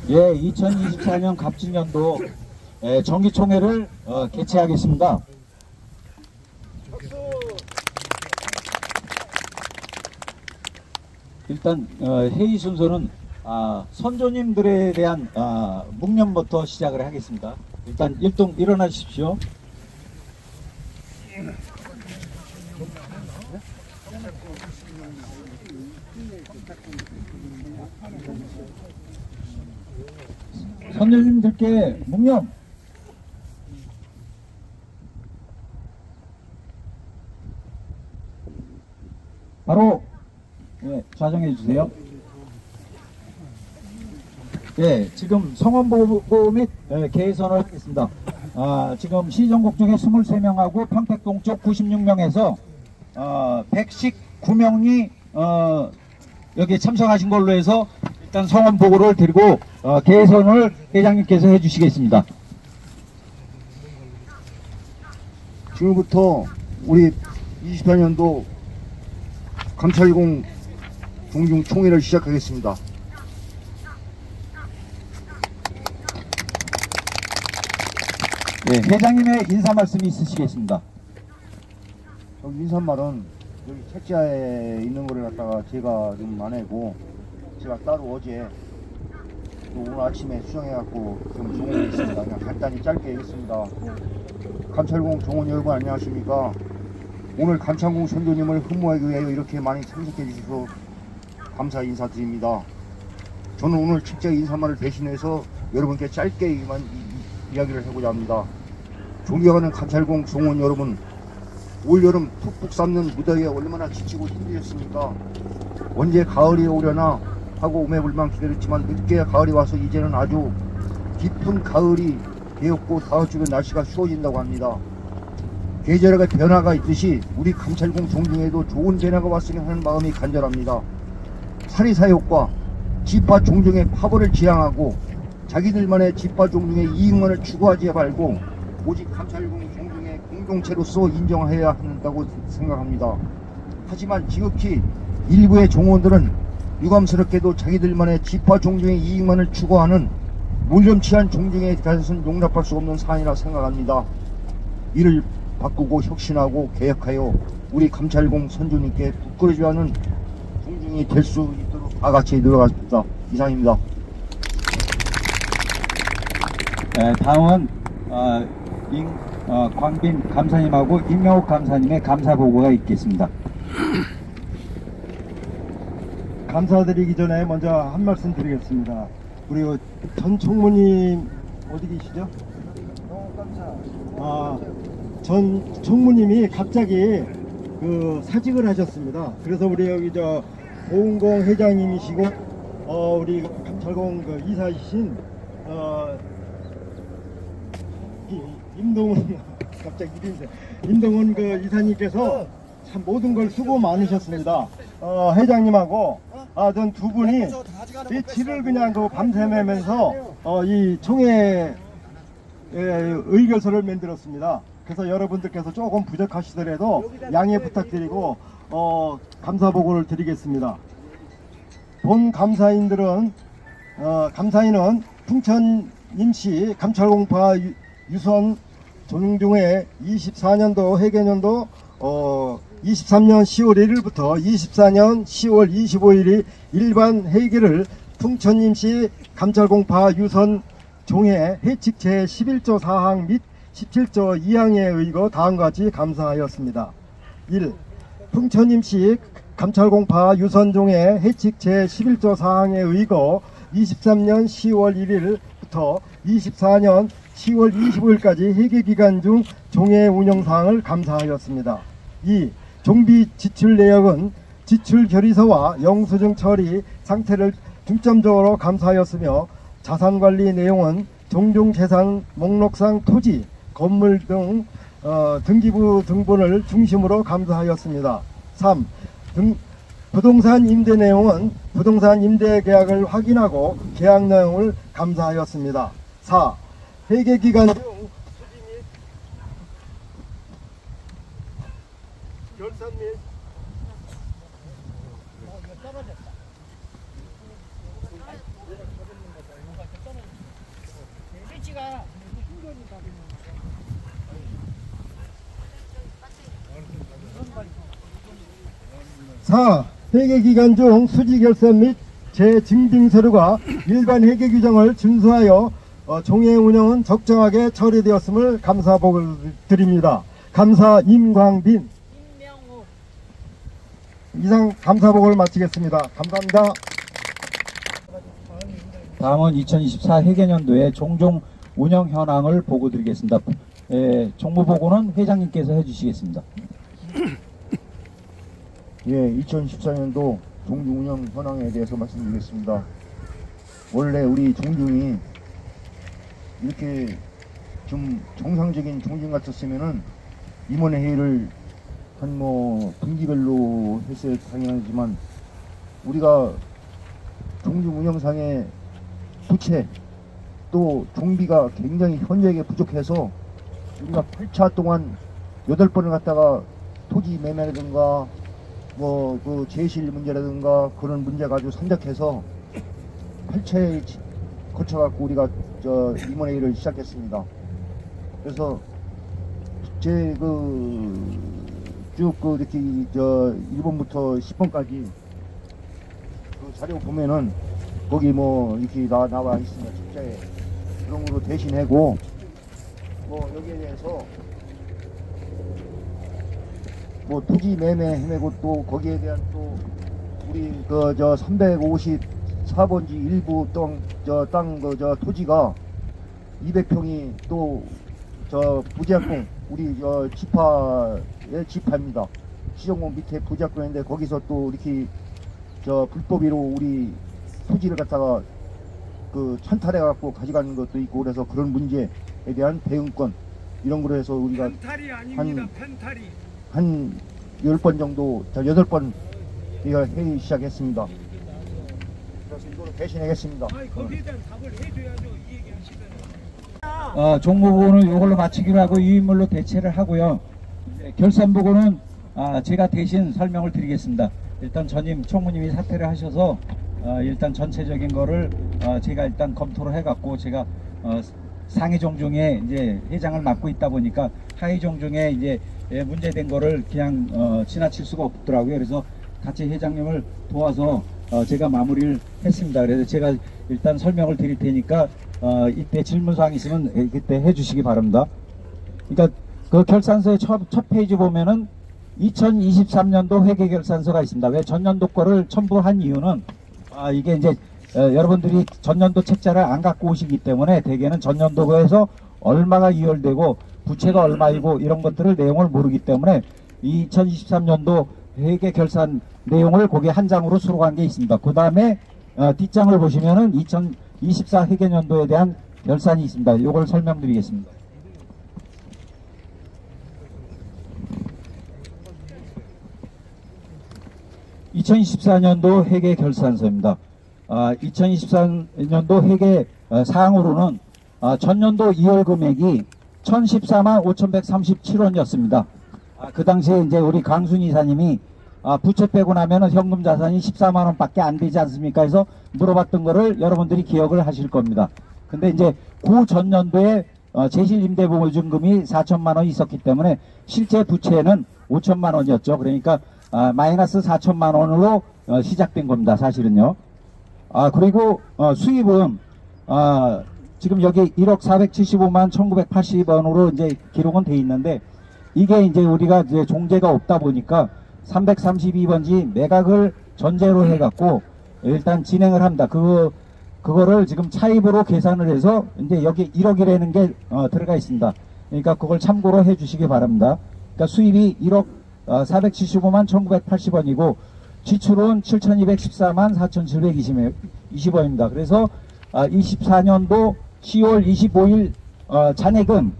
예, 2024년 갑진년도 정기총회를 개최하겠습니다. 일단 회의 순서는 선조님들에 대한 묵념부터 시작을 하겠습니다. 일단 일동 일어나 주십시오. 선조님들께 묵념. 바로 좌정해 주세요. 예, 지금 성원보고 및 개선을 하겠습니다. 지금 시정국 중에 23명하고 평택동 쪽 96명에서 119명이 여기 참석하신 걸로 해서 일단 성원보고를 드리고 개선을 회장님께서 해주시겠습니다. 지금부터 우리 24년도 감찰공 종중 총회를 시작하겠습니다. 네, 회장님의 인사 말씀이 있으시겠습니다. 인사말은 여기 책자에 있는 거를 갖다가 제가 좀 안 해고 제가 따로 어제 또 오늘 아침에 수정해갖고 좀 종원에 있습니다. 그냥 간단히 짧게 하겠습니다. 감찰공 종원 여러분 안녕하십니까? 오늘 감찰공 선조님을 흠모하기 위하여 이렇게 많이 참석해 주셔서 감사 인사드립니다. 저는 오늘 책자 인사말을 대신해서 여러분께 짧게 이야기를 하고자 합니다. 존경하는 감찰공 종원 여러분, 올여름 푹푹 삶는 무더위에 얼마나 지치고 힘드셨습니까? 언제 가을이 오려나 하고 오매불망 기다렸지만 늦게 가을이 와서 이제는 아주 깊은 가을이 되었고 다음 주면 날씨가 추워진다고 합니다. 계절의 변화가 있듯이 우리 감찰공 종중에도 좋은 변화가 왔으면 하는 마음이 간절합니다. 사리사욕과 지파 종중의 파벌을 지향하고 자기들만의 지파 종중의 이익만을 추구하지 말고 오직 감찰공 종중의 공동체로서 인정해야 한다고 생각합니다. 하지만 지극히 일부의 종원들은 유감스럽게도 자기들만의 지파 종중의 이익만을 추구하는 몰렴치한 종중에 대해서는 용납할 수 없는 사안이라 생각합니다. 이를 바꾸고 혁신하고 개혁하여 우리 감찰공 선조님께 부끄러지 않은 종중이 될 수 있도록 다 같이 노력하겠습니다. 이상입니다. 다음은 광빈 감사님하고 임명옥 감사님의 감사 보고가 있겠습니다. 감사드리기 전에 먼저 한 말씀 드리겠습니다. 우리 전 총무님 어디 계시죠? 전 총무님이 갑자기 사직을 하셨습니다. 그래서 우리 여기 보은공 회장님이시고 우리 감찰공 이사이신 임동훈 갑자기 임동훈 이사님께서 참 모든 걸 수고 많으셨습니다. 회장님하고 전 두 분이 며칠을 그냥 밤새매면서 이 총회 의결서를 만들었습니다. 그래서 여러분들께서 조금 부족하시더라도 양해 부탁드리고 감사보고를 드리겠습니다. 본 감사인은 풍천임시 감찰공파 유선 종중회 24년도 회계년도 23년 10월 1일부터 24년 10월 25일이 일반 회계를 풍천임시 감찰공파 유선 종회 해칙 제11조 4항 및 17조 2항에 의거 다음과 같이 감사하였습니다. 1. 풍천임시 감찰공파 유선종회 해칙 제11조 4항에 의거 23년 10월 1일부터 24년 10월 25일까지 회계기간 중 종회 운영사항을 감사하였습니다. 2. 종비 지출 내역은 지출 결의서와 영수증 처리 상태를 중점적으로 감사하였으며 자산관리 내용은 종중재산 목록상 토지, 건물 등 등기부 등본을 중심으로 감사하였습니다. 3. 부동산 임대 내용은 부동산 임대 계약을 확인하고 계약 내용을 감사하였습니다. 4. 회계기간 중 수지 및 결산 및 사, 회계 기간 중 수지 결산 및 재증빙 서류가 일반 회계 규정을 준수하여 종회 운영은 적정하게 처리되었음을 감사복을 드립니다. 감사 임광빈. 임명호. 이상 감사복을 마치겠습니다. 감사합니다. 다음은 2024 회계년도의 종종 운영 현황을 보고 드리겠습니다. 종무 보고는 회장님께서 해주시겠습니다. 예, 2014년도 종중 운영 현황에 대해서 말씀드리겠습니다. 원래 우리 종중이 이렇게 좀 정상적인 종중 같았으면은 임원회 회의를 한 뭐 분기별로 했어야 당연하지만 우리가 종중 운영상의 부채 또 종비가 굉장히 현저하게 부족해서 우리가 8차 동안 8번을 갖다가 토지 매매라든가 뭐 그 제실 문제라든가 그런 문제가 아주 산적해서 8차에 거쳐갖고 우리가 저 임원회의를 시작했습니다. 그래서 제 쭉 이렇게 저 1번부터 10번까지 그 자료 보면은 거기 뭐 이렇게 나와 있습니다. 책자에 그런 거로 대신하고 뭐 여기에 대해서 뭐 토지 매매 해매고 또 거기에 대한 또 우리 그 저 354번지 일부 땅 토지가 200평이 또 저 부지학동 우리 저 지파입니다. 시정공 밑에 부지학동인데 거기서 또 이렇게 저 불법으로 우리 토지를 갖다가 그 찬탈해 갖고 가져가는 것도 있고 그래서 그런 문제에 대한 대응권 이런 거로 해서 우리가 펜탈이 아닙니다. 펜탈이. 한 10번 정도, 8번 회의 시작했습니다. 그래서 이거로 대신하겠습니다. 아니 거기에 대한 답을 해줘야죠. 이 얘기 하시면. 종무보고는 이걸로 마치기로 하고 유인물로 대체를 하고요. 결산보고는 제가 대신 설명을 드리겠습니다. 일단 전임 총무님이 사퇴를 하셔서 일단 전체적인 거를 제가 일단 검토를 해갖고 제가 상위 종중에 이제 회장을 맡고 있다 보니까 하위 종중에 이제 문제된 거를 그냥 지나칠 수가 없더라고요. 그래서 같이 회장님을 도와서 제가 마무리를 했습니다. 그래서 제가 일단 설명을 드릴 테니까 이때 질문사항 있으면 그때 해주시기 바랍니다. 그러니까 그 결산서의 첫 페이지 보면은 2023년도 회계결산서가 있습니다. 왜 전년도 거를 첨부한 이유는 이게 이제 여러분들이 전년도 책자를 안 갖고 오시기 때문에 대개는 전년도에서 얼마가 이월되고 부채가 얼마이고 이런 것들을 내용을 모르기 때문에 2023년도 회계결산 내용을 거기 한 장으로 수록한 게 있습니다. 그 다음에 뒷장을 보시면은 2024 회계년도에 대한 결산이 있습니다. 이걸 설명드리겠습니다. (2024년도) 회계결산서입니다. 2024년도 회계 사항으로는 전년도 2월 금액이 1014만 5137원이었습니다. 그 당시에 이제 우리 강순희 이사님이 부채 빼고 나면은 현금 자산이 14만원 밖에 안 되지 않습니까? 해서 물어봤던 거를 여러분들이 기억을 하실 겁니다. 근데 이제 그 전년도에 제실 임대보증금이 4천만원 있었기 때문에 실제 부채는 5천만원이었죠. 그러니까 마이너스 4천만원으로 시작된 겁니다. 사실은요. 그리고 수입은 지금 여기 1억 475만 1980원으로 이제 기록은 돼 있는데 이게 이제 우리가 이제 종재가 없다 보니까 332번지 매각을 전제로 해갖고 일단 진행을 합니다. 그거를 지금 차입으로 계산을 해서 이제 여기 1억이라는 게 들어가 있습니다. 그러니까 그걸 참고로 해 주시기 바랍니다. 그러니까 수입이 1억 475만 1980원이고 지출은 7214만 4720원입니다. 그래서 24년도 10월 25일 잔액은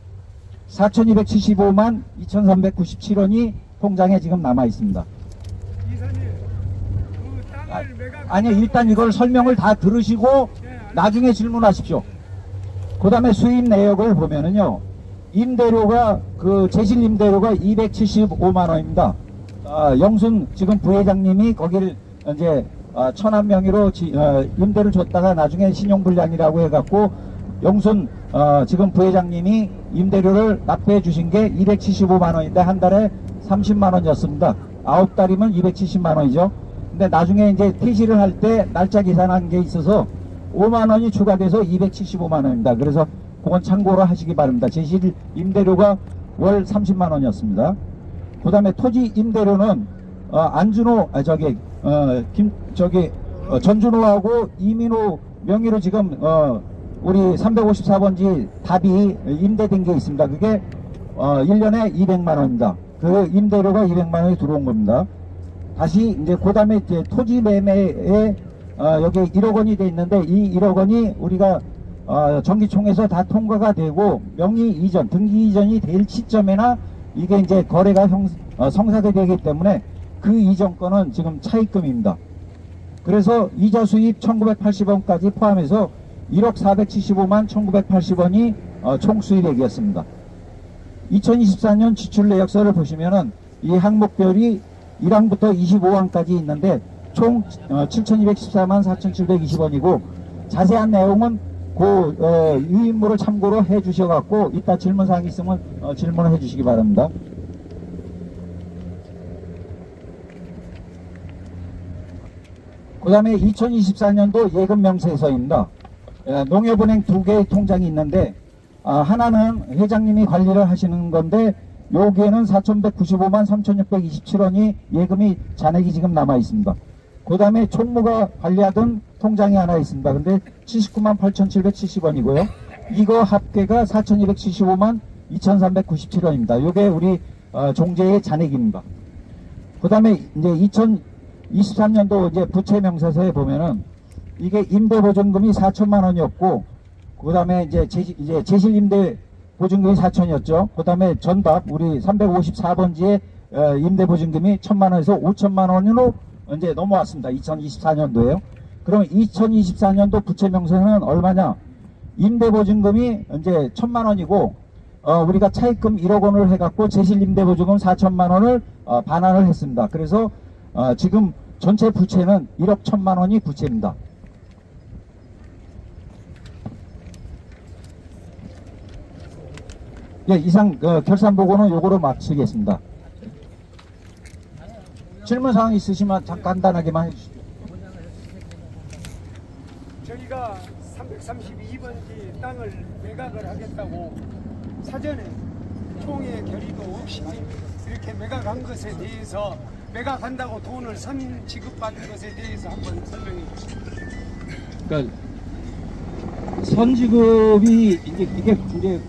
4275만 2397원이 통장에 지금 남아 있습니다. 이사님, 그 땅을 매각. 아니요, 일단 이걸 설명을 다 들으시고 나중에 질문하십시오. 그 다음에 수입 내역을 보면은요, 임대료가 제실 임대료가 275만원입니다. 영순 지금 부회장님이 거기를 이제 천안 명의로 임대를 줬다가 나중에 신용불량이라고 해갖고 영순 지금 부회장님이 임대료를 납부해 주신 게 275만 원인데 한 달에 30만 원이었습니다. 9달이면 270만 원이죠. 근데 나중에 이제 퇴실을 할 때 날짜 계산한 게 있어서 5만 원이 추가돼서 275만 원입니다. 그래서 그건 참고로 하시기 바랍니다. 제실 임대료가 월 30만 원이었습니다. 그 다음에 토지 임대료는 안준호 전준호하고 이민호 명의로 지금 우리 354번지 답이 임대된 게 있습니다. 그게 1년에 200만 원입니다. 그 임대료가 200만 원이 들어온 겁니다. 다시 이제 그 다음에 이제 토지 매매에 여기 1억 원이 돼 있는데 이 1억 원이 우리가 정기총에서 다 통과가 되고 명의 이전, 등기 이전이 될 시점에나 이게 이제 거래가 성사가 되기 때문에 그 이전 건은 지금 차입금입니다. 그래서 이자 수입 1980원까지 포함해서 1억 475만 1980원이 총 수입액이었습니다. 2024년 지출 내역서를 보시면은 이 항목별이 1항부터 25항까지 있는데 총 7,214만 4,720원이고 자세한 내용은 그 유인물을 참고로 해 주셔갖고 이따 질문사항이 있으면 질문을 해 주시기 바랍니다. 그 다음에 2024년도 예금 명세서입니다. 농협은행 2개의 통장이 있는데 하나는 회장님이 관리를 하시는 건데 여기에는 4,195만 3,627원이 예금이 잔액이 지금 남아 있습니다. 그 다음에 총무가 관리하던 통장이 하나 있습니다. 근데 79만 8,770원이고요. 이거 합계가 4,275만 2,397원입니다. 요게 우리 종재의 잔액입니다. 그 다음에 이제 2023년도 이제 부채 명세서에 보면은 이게 임대보증금이 4천만 원이었고, 그 다음에 이제 제실 임대 보증금이 4천이었죠. 그 다음에 전답 우리 354번지에 임대보증금이 1,000만 원에서 5천만 원으로 이제 넘어왔습니다. 2024년도에요. 그럼 2024년도 부채 명세서는 얼마냐? 임대보증금이 이제 1,000만 원이고, 우리가 차입금 1억 원을 해갖고 제실 임대보증금 4천만 원을 반환을 했습니다. 그래서 지금 전체 부채는 1억 1,000만 원이 부채입니다. 예, 이상 결산 보고는 요거로 마치겠습니다. 질문 사항 있으시면 간단하게만 해주시죠. 저희가 332번지 땅을 매각을 하겠다고 사전에 총회 결의도 없이 이렇게 매각한 것에 대해서 매각한다고 돈을 선 지급받은 것에 대해서 한번 설명해 주시죠. 그러니까 선지급이 이게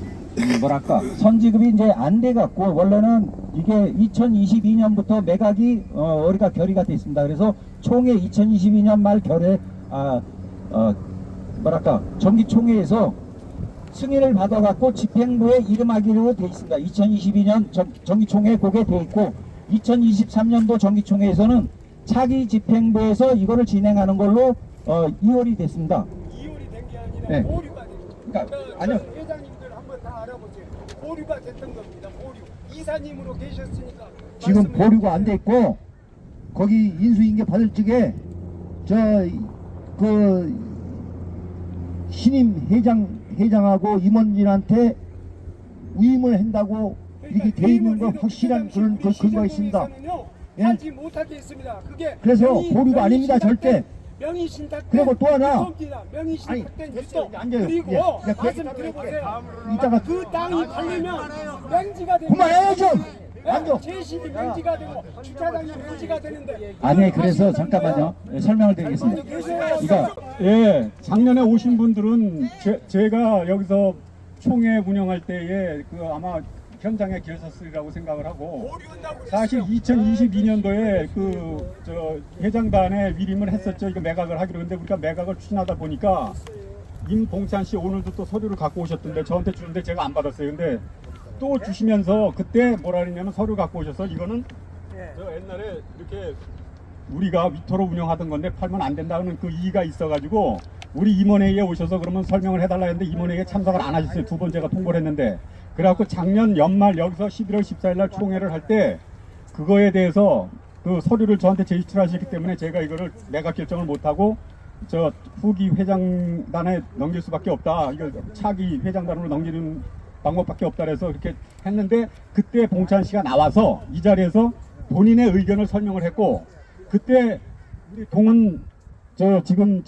뭐랄까 선지급이 이제 안 돼 갖고 원래는 이게 2022년부터 매각이 우리가 결의가 돼 있습니다. 그래서 총회 2022년 말 결에 뭐랄까 정기총회에서 승인을 받아 갖고 집행부에 이름하기로 돼 있습니다. 2022년 정기총회 그게 돼 있고 2023년도 정기총회에서는 차기 집행부에서 이거를 진행하는 걸로 이월이 됐습니다. 이월이 된 게 아니라 네. 보류가 됐죠. 그러니까 아니요. 회장님들 한번 다 알아보세요. 보류가 됐던 겁니다. 보류. 이사님으로 계셨으니까 지금 말씀해 보류가 안 돼 주세요. 있고 거기 인수인계 받을 적에 신임 회장하고 임원진한테 위임을 한다고 이렇게 돼 있는 거 확실한 그런 근거가 있습니다. 예? 하지 못하게 했습니다. 그게 그래서 보류가 아닙니다, 절대. 명의 신탁 그리고 또 하나. 명의 신탁된 유도 앉아요. 그리고 예. 말씀 드려보세요. 이따가 그 땅이 팔리면 명지가 되고 그만해 좀. 앉아. 제실이 명지가 되고 주차장이 명지가 되는데 아니 그래서 잠깐만요. 설명을 드리겠습니다. 이거 예, 작년에 오신 분들은 제가 여기서 총회 운영할 때에 그 아마 현장에 계셨으리라고 생각을 하고 사실 2022년도에 회장단에 위임을 했었죠. 이거 매각을 하기로 했는데 우리가 매각을 추진하다 보니까 임봉찬 씨 오늘도 또 서류를 갖고 오셨던데 저한테 주는데 제가 안 받았어요. 근데 또 주시면서 그때 뭐라 그랬냐면 서류 갖고 오셔서 이거는 저 옛날에 이렇게 우리가 위토로 운영하던 건데 팔면 안 된다는 그 이의가 있어가지고 우리 임원회의에 오셔서 그러면 설명을 해달라 했는데 임원회의에 참석을 안 하셨어요. 두 번 제가 통보를 했는데 그래갖고 작년 연말 여기서 11월 14일 날 총회를 할 때 그거에 대해서 그 서류를 저한테 제출하셨기 때문에 제가 이거를 매각 결정을 못하고 저 후기 회장단에 넘길 수밖에 없다. 이걸 차기 회장단으로 넘기는 방법밖에 없다 그래서 그렇게 했는데, 그때 봉찬 씨가 나와서 이 자리에서 본인의 의견을 설명을 했고, 그때 우리 동은 지금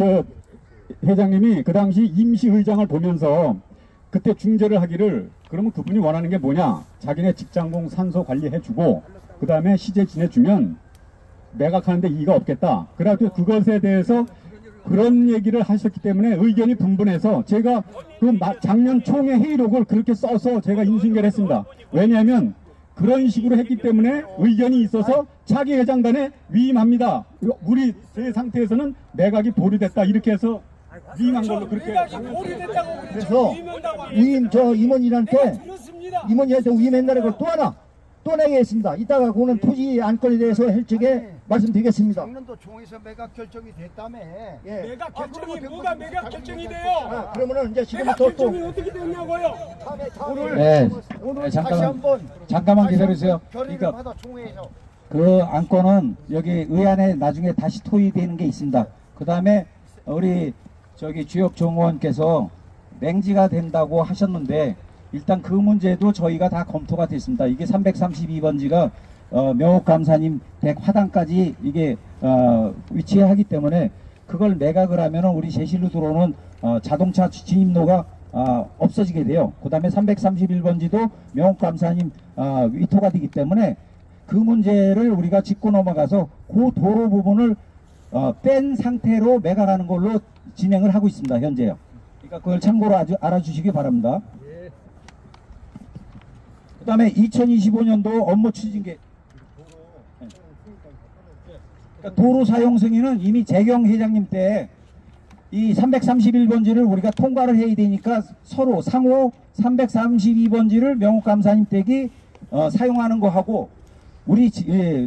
회장님이 그 당시 임시의장을 보면서 그때 중재를 하기를, 그러면 그분이 원하는 게 뭐냐, 자기네 직장공 산소 관리해주고 그 다음에 시제 지내주면 매각하는데 이의가 없겠다. 그래가지고 그것에 대해서 그런 얘기를 하셨기 때문에 의견이 분분해서 제가 그 작년 총회 회의록을 그렇게 써서 제가 인수인계했습니다. 왜냐하면 그런 식으로 했기 때문에 의견이 있어서 차기 회장단에 위임합니다. 우리 제 상태에서는 매각이 보류됐다 이렇게 해서 위임한 걸로 그렇게. 그래서 임원님한테 위임했다는 걸 또 내겠습니다. 이따가 그거는 토지 안건에 대해서 헬적에 말씀드리겠습니다. 작년도 총회에서 매각 결정이 됐다며. 예. 매각 결정이 뭐가 매각 결정이 돼요? 그러면은 이제 매각 지금부터 결정이 어떻게 됐냐고요? 네, 오늘 네, 다시 한번 잠깐만 기다리세요. 결의를 그러니까 받아 총회에서. 그 안건은 여기 의안에 나중에 다시 토의되는 게 있습니다. 그 다음에 우리 주역 정의원께서 맹지가 된다고 하셨는데, 일단 그 문제도 저희가 다 검토가 됐습니다. 이게 332번지가 명옥감사님 댁 화단까지 이게 위치하기 때문에 그걸 매각을 하면 우리 제실로 들어오는 자동차 진입로가 없어지게 돼요. 그 다음에 331번지도 명옥감사님 위토가 되기 때문에 그 문제를 우리가 짚고 넘어가서 그 도로 부분을 뺀 상태로 매각하는 걸로 진행을 하고 있습니다. 현재요. 그러니까 그걸 참고로 알아주시기 바랍니다. 그 다음에 2025년도 업무 추진계, 그러니까 도로 사용 승인은 이미 재경 회장님 때 이 331번지를 우리가 통과를 해야 되니까 서로 상호 332번지를 명옥감사님 댁이 사용하는 거 하고, 우리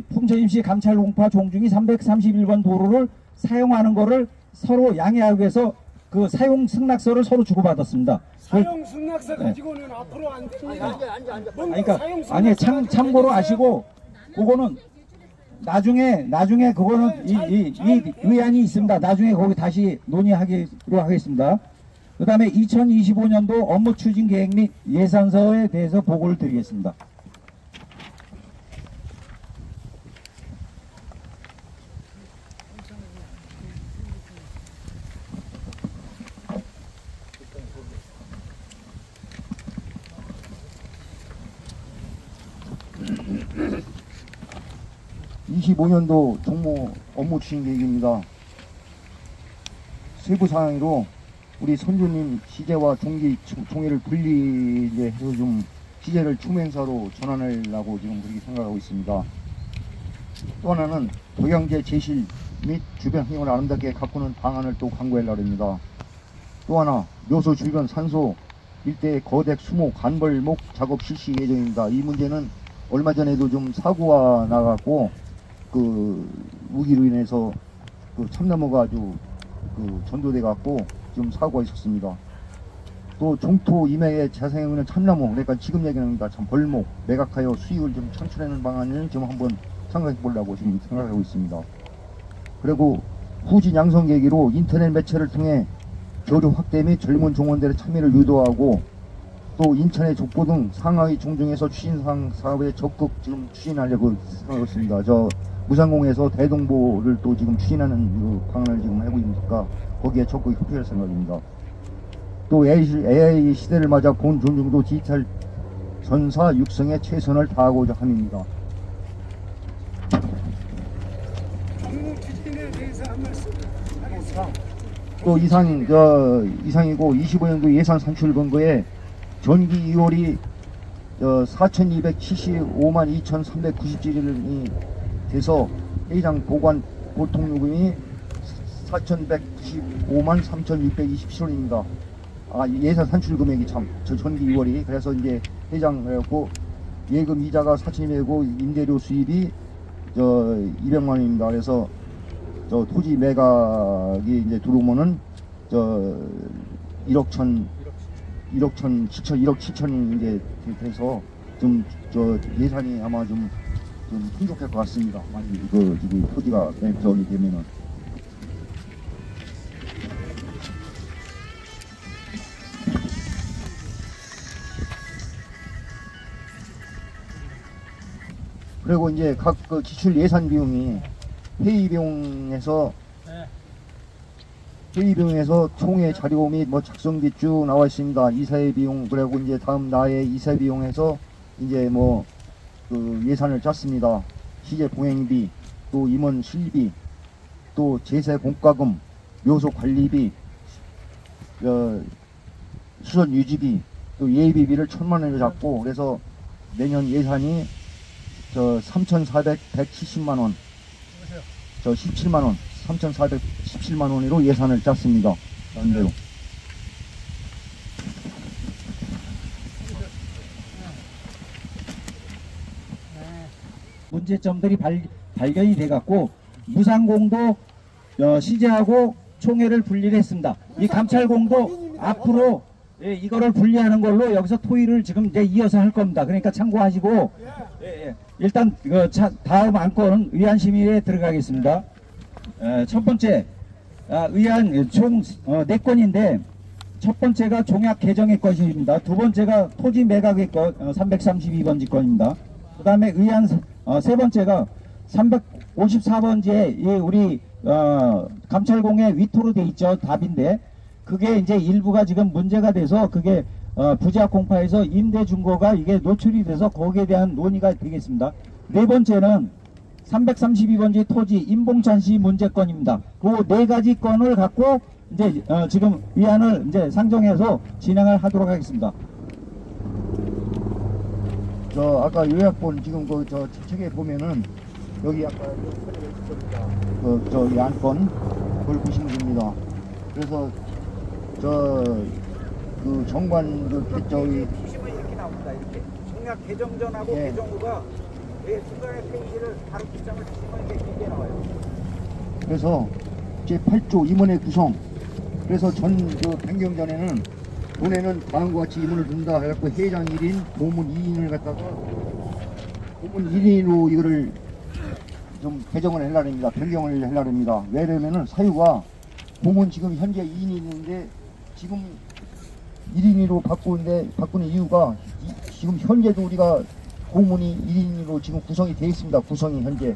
풍천임시 감찰공파 종중이 331번 도로를 사용하는 거를 서로 양해하기 위해서 그 사용 승낙서를 서로 주고받았습니다. 사용 승낙서 가지고는 앞으로 안 됩니다. 그러니까 아니 참고로 아시고, 그거는 나중에 그거는 이 의안이 있습니다. 나중에 거기 다시 논의하기로 하겠습니다. 그 다음에 2025년도 업무 추진 계획 및 예산서에 대해서 보고를 드리겠습니다. (25년도) 종모 업무 추진 계획입니다. 세부 사항으로 우리 선주님 시제와 종회를 분리해서 좀 시제를 추행사로 전환하려고 지금 그렇게 생각하고 있습니다. 또 하나는 도양제 제실 및 주변 환경을 아름답게 가꾸는 방안을 또 강구하려고 합니다. 또 하나, 묘소 주변 산소 일대 거대 수목 간벌목 작업 실시 예정입니다. 이 문제는 얼마 전에도 좀 사고가 나갔고, 그 우기로 인해서 그 참나무가 아주 전도돼 갖고 좀 사고가 있었습니다. 또 종토 임해에 자생하는 참나무, 그러니까 지금 얘기합니다. 참 벌목 매각하여 수익을 좀 창출하는 방안을 좀 한번 생각해 보려고 지금 생각하고 있습니다. 그리고 후진 양성 계기로 인터넷 매체를 통해 교류 확대 및 젊은 종원들의 참여를 유도하고, 또 인천의 족보 등 상하이 종중에서 추진상 사업에 적극 지금 추진하려고 생각하고 있습니다. 무상공에서 대동보를 또 지금 추진하는 그 방안을 지금 하고 있으니까 거기에 적극 협조할 생각입니다. 또 AI 시대를 맞아 본 존중도 디지털 전사 육성에 최선을 다하고자 함입니다. 업무 추진에 대해서 한 말씀 하겠습니다. 또 이상이고 25년도 예산 산출 근거에 전기 2월이 4,275만 2,397원이 돼서 회장 보관 보통 요금이 4,195만 3,627원입니다. 예산 산출 금액이 전기 2월이 그래서 이제 회장 해갖고 예금 이자가 4,200이고 임대료 수입이 200만 원입니다. 그래서 토지 매각이 이제 들어오면은 1억 7천이 이제 돼서 좀 예산이 아마 좀 풍족할 것 같습니다. 많이 지금 토지가 매각이 되면은. 그리고 이제 각 그 지출 예산 비용이 회의 비용에서 총회 자료 및 뭐 작성비 쭉 나와 있습니다. 이사회 비용, 그리고 이제 다음 나의 이사 비용에서 이제 뭐 그 예산을 짰습니다. 시제 봉행비, 또 임원 실비, 또 제세 공과금, 묘소 관리비, 수선 유지비, 또 예비비를 1,000만 원을 잡고, 그래서 내년 예산이 3,417만 원, 17만 원, 3,417만 원으로 예산을 짰습니다. 나름대로. 문제점들이 발견이 돼갖고 무상공도 시제하고 총회를 분리를 했습니다. 이 감찰공도 앞으로 이거를 분리하는 걸로 여기서 토의를 지금 이제 이어서 할 겁니다. 그러니까 참고하시고 일단 다음 안건은 의안심의에 들어가겠습니다. 첫 번째 의안 총 4건인데 첫 번째가 종약 개정의 건입니다. 두 번째가 토지 매각의 건 332번지 건입니다. 그 다음에 의안 세 번째가 354번지에 우리 감찰공의 위토로 돼 있죠. 답인데 그게 이제 일부가 지금 문제가 돼서 그게 부재학 공파에서 임대 준거가 이게 노출이 돼서 거기에 대한 논의가 되겠습니다. 네 번째는 332번지 토지 임봉찬 씨 문제건입니다. 그 네 가지 건을 갖고 이제 지금 위안을 이제 상정해서 진행을 하도록 하겠습니다. 아까 요약본 지금 저 책에 보면은 여기 아까 이 안건 그걸 보시면 됩니다. 그래서 그 정관 저기 보시면 이렇게 나옵니다. 이렇게 종약 개정 전하고 예. 개정 후가 중간에 페이지를 바로 기장을 주시면 이렇게 길게 나와요. 그래서 제8조 임원의 구성, 그래서 그 변경 전에는 본에는 다음과 같이 임원을 둔다 해갖고 회장 1인, 고문 2인을 갖다가 고문 1인으로 이거를 좀 개정을 하려합니다. 변경을 하려합니다. 왜냐면은 사유가 고문 지금 현재 2인이 있는데 지금 1인으로 바꾸는 이유가 지금 현재도 우리가 고문이 1인으로 지금 구성이 되어 있습니다. 구성이 현재.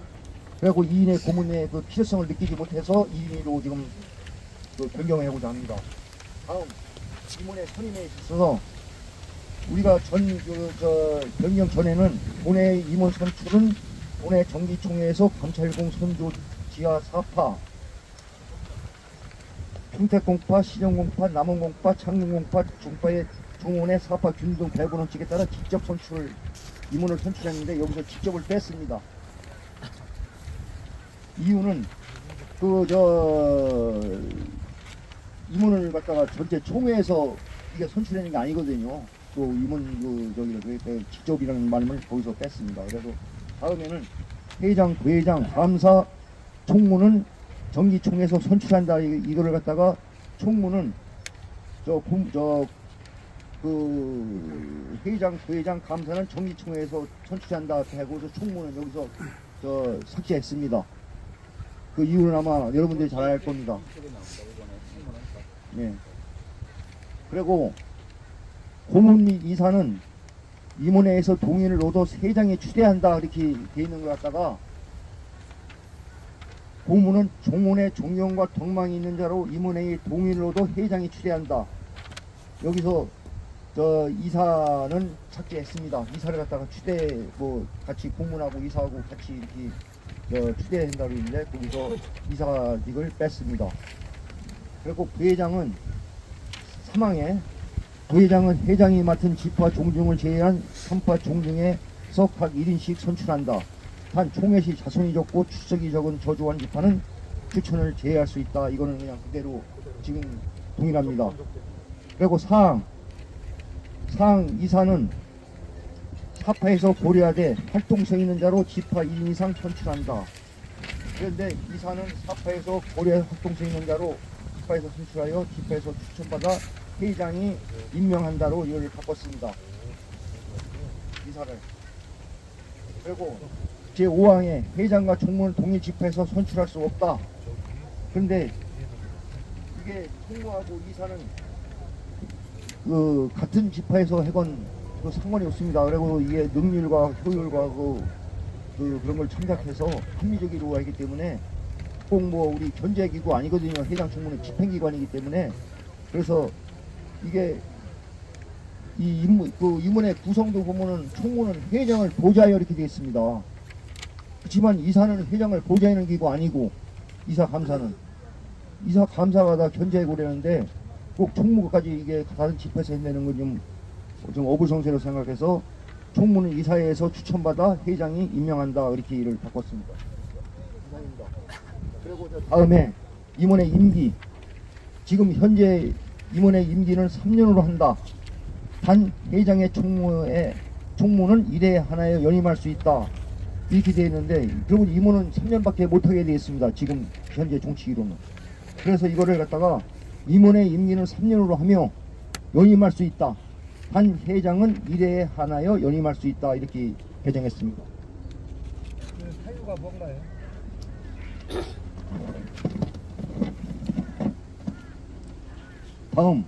그리고 2인의 고문의 그 필요성을 느끼지 못해서 2인으로 지금 그 변경하고자 합니다. 다음 임원의 선임에 있어서 우리가 변경 전에는 본회 임원 선출은 본회 정기총회에서 감찰공 선조 지하 4파, 평택공파, 시정공파, 남원공파, 창릉공파, 중파의 종원의 4파 균등 배분원칙에 따라 직접 임원을 선출했는데 여기서 직접을 뺐습니다. 이유는 임원을 갖다가 전체 총회에서 이게 선출하는 게 아니거든요. 또 임원 직접이라는 말을 거기서 뺐습니다. 그래서 다음에는 회장, 부회장, 감사, 총무는 정기총회에서 선출한다. 이거를 갖다가 총무는 회장, 부회장, 감사는 정기총회에서 선출한다 하고서 총무는 여기서 삭제했습니다. 그 이유는 아마 여러분들이 잘 알 겁니다. 네. 그리고 고문 및 이사는 임원회에서 동의를 얻어 회장에 추대한다 이렇게 돼 있는 것 같다가 고문은 종원의 종용과 덕망이 있는 자로 임원회의 동의를 얻어 회장이 추대한다. 여기서 이사는 삭제했습니다. 이사를 갖다가 같이 고문하고 이사하고 같이 이렇게 추대한다고 했는데 거기서 이사직을 뺐습니다. 그리고 부회장은 사망에 부회장은 회장이 맡은 지파 종중을 제외한 3파 종중에서 각 1인씩 선출한다. 단 총회 시 자손이 적고 출석이 적은 저조한 지파는 추천을 제외할 수 있다. 이거는 그냥 그대로 지금 동일합니다. 그리고 사항 이사는 사파에서 고려하되 활동성 있는 자로 지파 1인 이상 선출한다. 그런데 이사는 사파에서 고려 활동성 있는 자로 지파에서 선출하여 지파에서 추천받아 회장이 임명한다로 이걸 바꿨습니다. 이사를. 그리고 제5항에 회장과 총무는 동일 지파에서 선출할 수 없다. 그런데 이게 총무하고 이사는 같은 지파에서 해건 상관이 없습니다. 그리고 이게 능률과 효율과 그런 걸 참작해서 합리적으로 하기 때문에 꼭 뭐 우리 견제기구 아니거든요. 해당 총무는 집행기관이기 때문에. 그래서 이게 이 임원의 구성도 보면은 총무는 회장을 보좌하여 이렇게 되어 있습니다. 그렇지만 이사는 회장을 보좌하는 기구 아니고 이사 감사가 다 견제해고라는데 꼭 총무까지 이게 다른 집회에서 해내는 건 좀 어불성설이라고 생각해서 총무는 이사회에서 추천받아 회장이 임명한다 이렇게 일을 바꿨습니다. 이상입니다. 그리고 다음에 임원의 임기, 지금 현재 임원의 임기는 3년으로 한다. 단 회장의 총무는 1회 하나에 연임할 수 있다 이렇게 되어 있는데, 결국 임원은 3년밖에 못하게 되어 있습니다. 지금 현재 정치기로는. 그래서 이거를 갖다가 임원의 임기는 3년으로 하며 연임할 수 있다. 단 회장은 1회에 하나여 연임할 수 있다 이렇게 개정했습니다. 사유가 뭔가요? 다음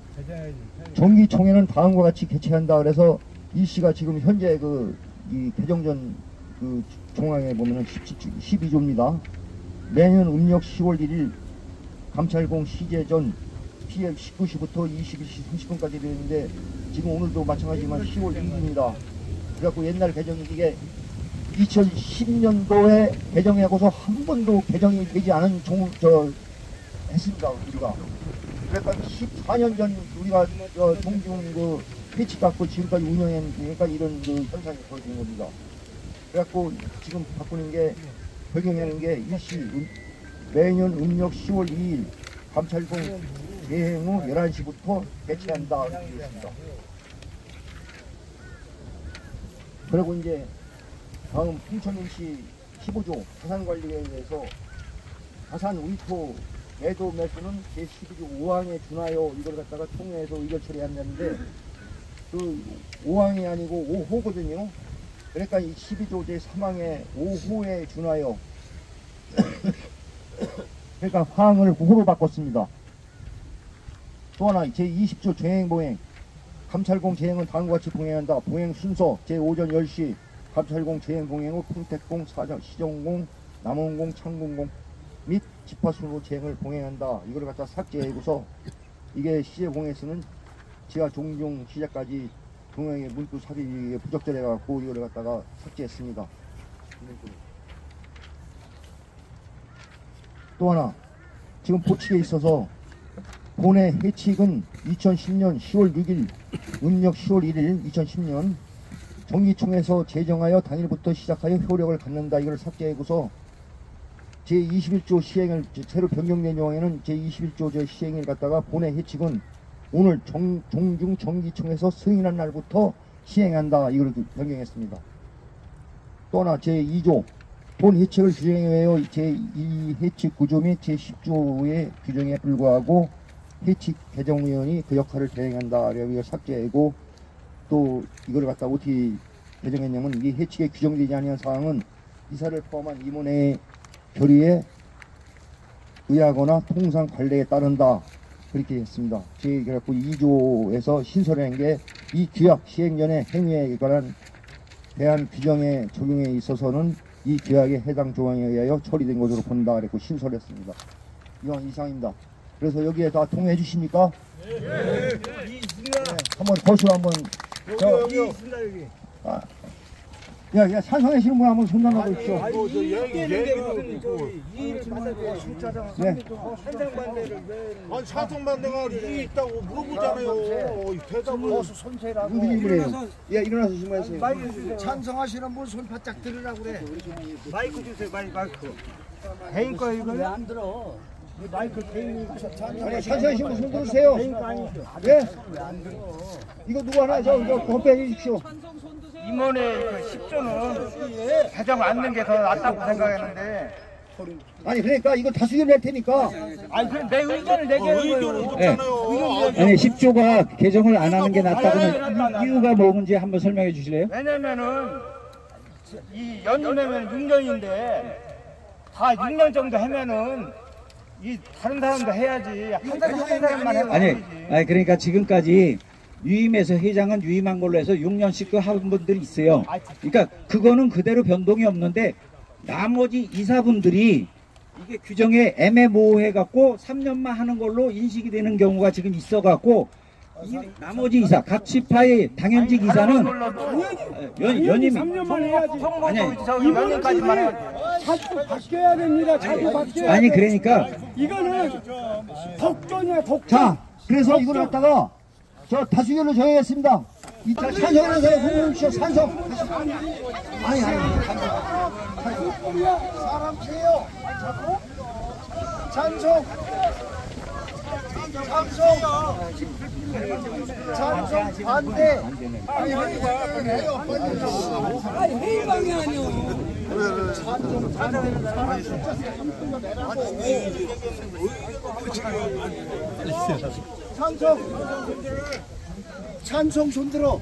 정기총회는 다음과 같이 개최한다. 그래서 이 시가 지금 현재 이 개정전 종항에 보면은 12조입니다. 매년 음력 10월 1일 감찰공 시제 전 피해 19시부터 21시 30분까지 되는데, 지금 오늘도 마찬가지지만 10월 2일입니다. 그래갖고 옛날 개정이 이게 2010년도에 개정하고서 한 번도 개정이 되지 않은 했습니다. 우리가. 그러니까 14년 전 우리가 동중 회칙 갖고 지금까지 운영했으니까 이런 현상이 벌어진 겁니다. 그래갖고 지금 바꾸는 게, 적용하는 게 일시 매년 음력 10월 2일 감찰공 개행 후 11시부터 개최한다 이렇게 있습니다. 그리고 이제 다음 풍천인시 15조 자산관리에 대해서 자산 의토 매도 매수는 제12조 5항에 준하여 이걸 갖다가 총회에서 의결 처리한다는데, 그 5항이 아니고 5호거든요. 그러니까 이 12조 제3항에 5호에 준하여 그러니까 항을 5호로 바꿨습니다. 또 하나 제20조 재행보행 감찰공 재행은 다음과 같이 봉행한다. 봉행 순서 제5전 10시 감찰공 재행 봉행 후 평택공, 시정공, 남원공, 창군공 및 집화순으로 재행을 봉행한다. 이걸 갖다 삭제해고서 이게 시제공에서는 지하 종종 시작까지 동행의 문구 삽입이 부적절해 갖고 이걸 갖다가 삭제했습니다. 또 하나 지금 보칙에 있어서 본회 회칙은 2010년 10월 6일 음력 10월 1일 2010년 정기총회에서 제정하여 당일부터 시작하여 효력을 갖는다. 이걸 삭제하고서 제21조 시행을 새로 변경된 조항에는 제21조 시행을 갖다가 본회 회칙은 오늘 종중 정기총회에서 승인한 날부터 시행한다. 이걸 변경했습니다. 또 하나 제2조 본 회칙을 규정에 의하여 제2회칙 구조 및 제10조의 규정에 불과하고 회칙 개정위원이 그 역할을 대행한다. 이걸 삭제하고, 또 이걸 갖다 어떻게 개정했냐면, 이 회칙에 규정되지 아니한 사항은 이사를 포함한 임원의 결의에 의하거나 통상 관례에 따른다. 그렇게 했습니다. 그래갖고 2조에서 신설한 게 이 규약 시행 전의 행위에 관한 대한 규정의 적용에 있어서는 이 규약에 해당 조항에 의하여 처리된 것으로 본다. 그랬고 신설했습니다. 이건 이상입니다. 그래서 여기에 다 동의해 주십니까? 네. 한번 거실 한번. 여기 있습니다. 여기. 야, 찬성하시는 분 한번 손 들어 보십시오. 아니 찬성반대가 이게 있다고 물어보잖아요. 대답을 손세라고. 무슨 일이에요? 야, 일어나서 신고하세요. 찬성하시는 분 손 바짝 들으라고 그래. 마이크 주세요. 마이크. 개인 거 이거 왜 안 들어? 마이크 개인이 아니, 찬성하시는 분 손 들으세요. 예? 이거 누구 하나 이거 검토해 주십시오. 임원의 그 10조는 개정 않는 게 더 낫다고 생각했는데, 아니 그러니까 이거 다수결 낼 테니까. 아니 그럼 내 의견을 내기는 거예요. 아니 10조가 개정을 안 하는 게 낫다고는 이유가 뭔지 한번 설명해 주실래요? 왜냐면은 이 연임하면 6년인데 다 6년 정도 하면은 이 다른 사람도 해야지 한 사람만 하면 안 되지. 아니 그러니까 지금까지 유임해서 회장은 유임한 걸로 해서 6년씩 한 분들이 있어요. 그러니까 그거는 그대로 변동이 없는데 나머지 이사분들이 이게 규정에 애매모호해갖고 3년만 하는 걸로 인식이 되는 경우가 지금 있어갖고 이 나머지 이사, 각 지파의 당연직 이사는 연임이 3년만 해야지. 아니, 저기 연임까지만 해야지. 자꾸 바뀌어야 됩니다. 자꾸 바뀌어야 아니 돼. 그러니까 이거는 독점이야, 독점. 자, 그래서 이걸 갖다가 저 다수결로 정하겠습니다. 자, 찬성하는 사람 손 주시오. 찬성. 아니. 사람 피해요. 찬성. 찬성 반대. 아니 회의방이 아니요. 찬성 손들어.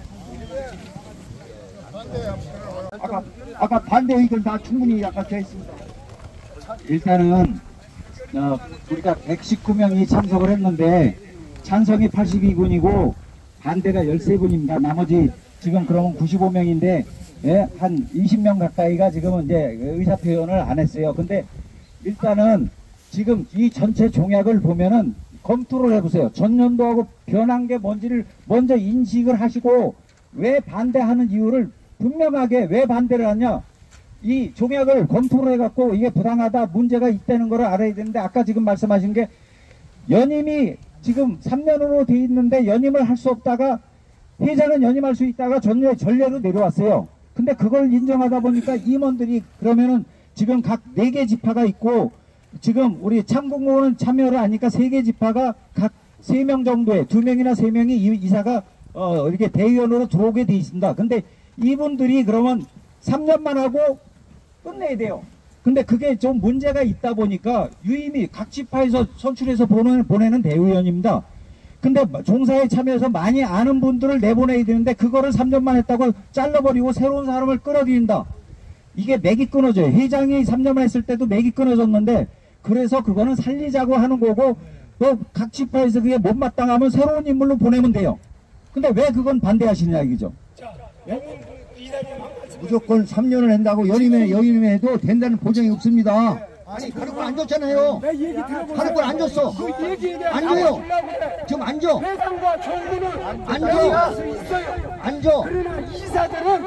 아까 반대 의견 다 충분히 아까 되었습니다. 일단은 우리가 119명이 참석을 했는데 찬성이 82분이고 반대가 13분입니다. 나머지 지금 그러면 95명인데 예, 한 20명 가까이가 지금은 이제 의사표현을 안 했어요. 근데 일단은 지금 이 전체 종약을 보면은 검토를 해보세요. 전년도하고 변한 게 뭔지를 먼저 인식을 하시고 왜 반대하는 이유를 분명하게 왜 반대를 하냐, 이 종약을 검토를 해갖고 이게 부당하다 문제가 있다는 걸 알아야 되는데 아까 지금 말씀하신 게 연임이 지금 3년으로 돼 있는데 연임을 할 수 없다가 회장은 연임할 수 있다가 전례로 내려왔어요. 근데 그걸 인정하다 보니까 임원들이 그러면은 지금 각 4개 지파가 있고 지금 우리 참공무원은 참여를 하니까 3개 지파가 각 3명 정도의 2명이나 3명이 이사가 이렇게 대의원으로 들어오게 돼 있습니다. 근데 이분들이 그러면 3년만 하고 끝내야 돼요. 근데 그게 좀 문제가 있다 보니까 유임이 각 지파에서 선출해서 보내는 대의원입니다. 근데 종사에 참여해서 많이 아는 분들을 내보내야 되는데 그거를 3년만 했다고 잘라버리고 새로운 사람을 끌어들인다. 이게 맥이 끊어져요. 회장이 3년만 했을 때도 맥이 끊어졌는데 그래서 그거는 살리자고 하는 거고 또 각 지파에서 그게 못마땅하면 새로운 인물로 보내면 돼요. 근데 왜 그건 반대하시냐 이거죠. 무조건 3년을 한다고 연임해도 된다는 보장이 없습니다. 아니, 가르권 안 줬잖아요. 내 얘기 들어보세요. 가르권 안 줬어. 그 얘기에 대한 안 줘요. 지금 안 줘. 회장과 정부는 안 줘. 연임할 수 있어요. 안 줘. 그러나 이사들은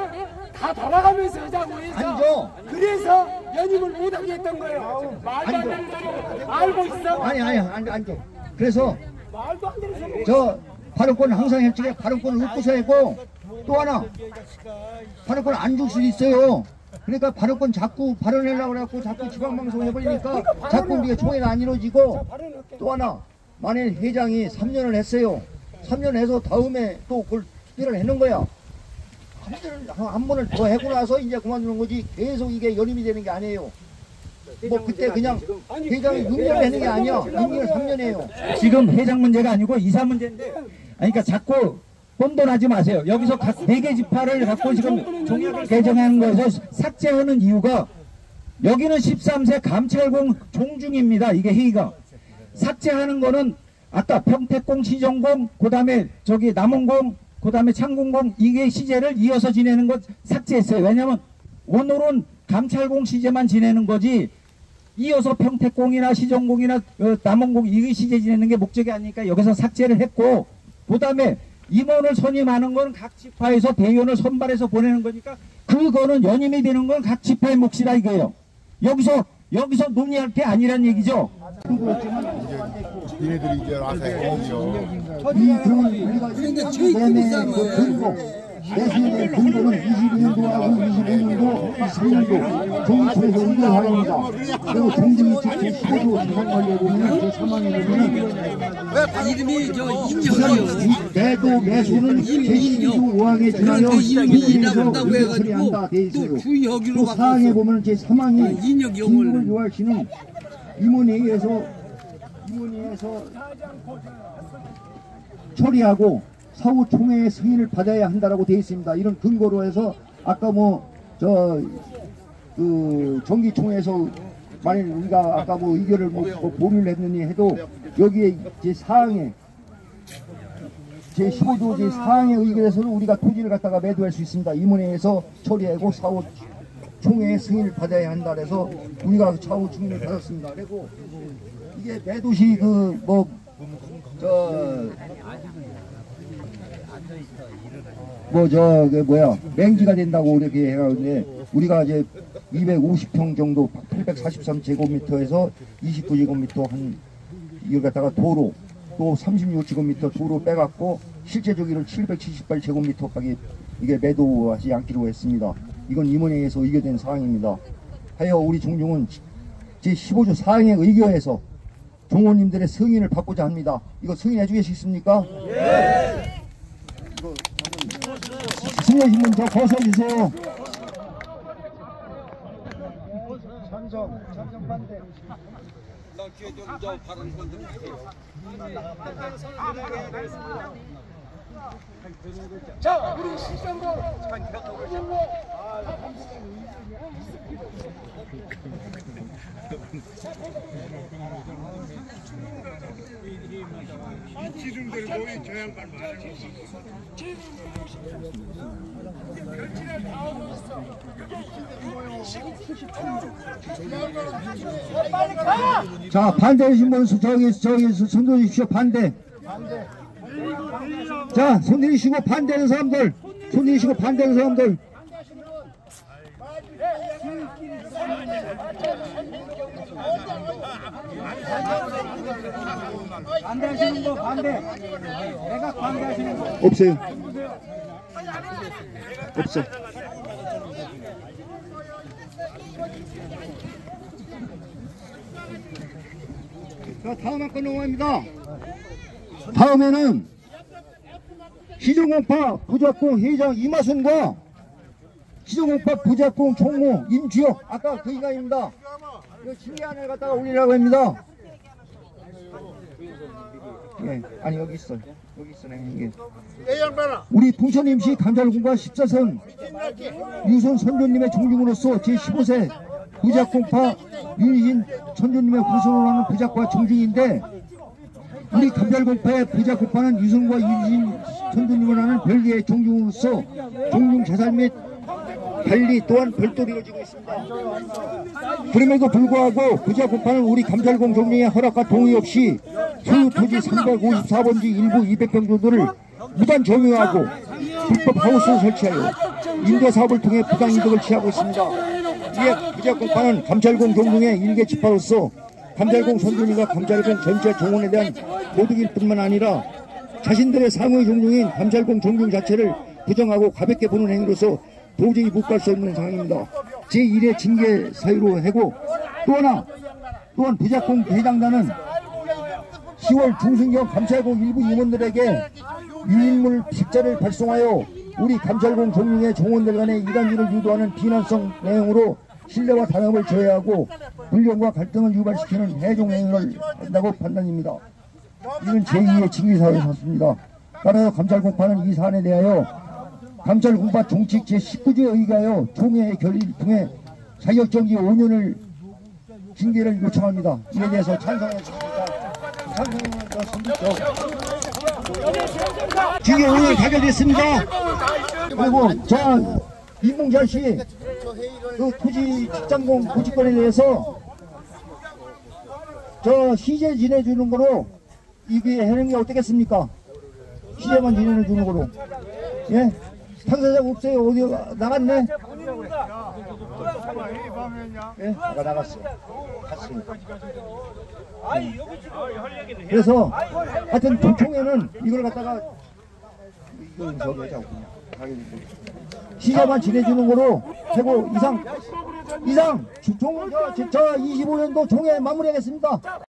다 돌아가면서 하자고 해서 안 줘. 그래서 연임을 못하게 했던 거예요. 말도 안 되는 소리 알고 있어? 아니, 안 줘. 그래서 말도 안 되는 소리. 저 발언권은 항상 협치에 발언권을 읊고서 했고 또 하나 발언권 안 줄 수도 있어요. 그러니까 발언권 자꾸 발언하려고 해갖고 자꾸 지방방송 해버리니까 자꾸 우리가 총회가 안 이루어지고 또 하나 만일 회장이 3년을 했어요. 3년 해서 다음에 또 그걸 특별을 해놓은 거야. 한 번을 더 하고 나서 이제 그만두는 거지 계속 이게 연임이 되는 게 아니에요. 뭐 그때 그냥 회장이 6년 하는 게 아니야. 6년 3년이에요. 지금 회장 문제가 아니고 이사 문제인데 아니, 그러니까 자꾸 혼돈하지 마세요. 여기서 각 4개 지파를 갖고 지금 종약을 개정하는 거에서 삭제하는 이유가 여기는 13세 감찰공 종중입니다. 이게 회의가. 삭제하는 거는 아까 평택공, 시정공, 그 다음에 저기 남원공, 그 다음에 창공공 이게 시제를 이어서 지내는 것 삭제했어요. 왜냐면 오늘은 감찰공 시제만 지내는 거지 이어서 평택공이나 시정공이나 남원공 이게 시제 지내는 게 목적이 아니니까 여기서 삭제를 했고 그 다음에 임원을 선임하는 건 각 지파에서 대의원을 선발해서 보내는 거니까 그거는 연임이 되는 건 각 지파의 몫이다 이거예요. 여기서 논의할 게 아니란 얘기죠. 얘네들이 이제 와서 해야죠. 이 그런 우리가 내내 그 근거 내수의 근거는 22년도하고 25년도, 23년도 정부에서 인정하랍니다. 그리고 정부 측의 15조 재산관리에 보면 제3항에 보면 이름이 저 임영이요. 매도 매수는 제12조 5항에 준하여 국민에서 처리한다 돼 있어요. 또 사항에 보면 제3항에 진급을 요할 시는 임원회의에서 처리하고 사후 총회의 승인을 받아야 한다라고 되어 있습니다. 이런 근거로 해서 아까 정기총회에서 만일 우리가 아까 의견을 보류를 했느니 해도 여기에 제4항에 제15조 제4항에 의결해서는 우리가 토지를 갖다가 매도할 수 있습니다. 임원회에서 처리하고 사후 총회의 승인을 받아야 한다 그래서 우리가 사후 승인을 받았습니다. 그리고 이게 매도시 맹지가 된다고 이렇게 해가는데 우리가 이제 250평 정도 843제곱미터에서 29제곱미터 한 이걸 갖다가 도로 또 36제곱미터 도로 빼갖고 실제 저기를 778제곱미터까지 이게 매도하지 않기로 했습니다. 이건 임원회에서 의결된 사항입니다. 하여 우리 종중은 제15조 사항에 의거해서 종호님들의 승인을 받고자 합니다. 이거 승인해 주시겠습니까? 예! 이거 승인하신 분 더 거서주세요. 찬성 반대. 자, 우리 시정도 지중들 거의 저 양반 말하는 결진을 다 하고 있어. 자, 반대하신 분 저기 손 들으십시오. 반대. 자, 손 들으시고 반대하는 사람들. 손 들으시고 반대하는 사람들. 반대하시는 분 반대. 내가 반대하시는 분 없어요. 없어. 자, 다음 한건 넘어갑니다. 다음에는 시정공파 부작공 회장 이마순과 시정공파 부작공 총무 임주혁 아까 그 인간입니다. 이거 징계안을 갖다가 올리라고 합니다. 예, 아니 여기 있어. 여기 있어. 이게 우리 풍천임시 감찰군과 14선 유선 선조님의 종중으로서 제15세 부작공파 윤희진 선조님의 후손을 하는 부작과 종중인데 우리 감찰공파의 부작공파는 유선과 윤희진 선조님을 하는 별개의 종중으로서 종중 자살 및 관리 또한 별도로 이루어지고 있습니다. 그럼에도 불구하고 부작공파는 우리 감찰공 종령의 허락과 동의 없이 소유 토지 354번지 일부 200평 정도를 무단 점유하고 불법 하우스를 설치하여 임대사업을 통해 부당이득을 취하고 있습니다. 이에 부작공파는 감찰공 종령의 일개 지파로서 감찰공 선조님과 감찰공 전체 종원에 대한 도둑일 뿐만 아니라 자신들의 상호의 종중인 감찰공 종중 자체를 부정하고 가볍게 보는 행위로서 도저히 묵갈 수 없는 상황입니다. 제1의 징계 사유로 하고 또한 부작공 해당자는 10월 중순경 감찰공 일부 임원들에게 유인물 10자를 발송하여 우리 감찰공 종중의 종원들 간의 이단지를 유도하는 비난성 내용으로 신뢰와 단합을 저해하고 불경과 갈등을 유발시키는 해종 행위를 한다고 판단입니다. 이는 제2의 징계사유로 삼습니다. 따라서 감찰공파는 이 사안에 대하여 감찰공파 종칙 제19조에 의하여 총회의 결의를 통해 자격정지 5년을 징계를 요청합니다. 이에 대해서 찬성해 주십니다. 징계 5년 가결됐습니다. 그리고 저 이봉자 씨 그 토지 직장공 고지권에 대해서 저 시제 지내주는 거로 이게 하는 게 어떻겠습니까? 시제만 지내주는 거로. 예? 당사자가 없어요. 어디 나갔네? 예? 아까 나갔어. 갔어요. 그래서 하여튼 총회는 이걸 갖다가 이건 저기 하자고 그냥 시제만 지내주는 거로 하고 이상 저 25년도 총회 마무리하겠습니다.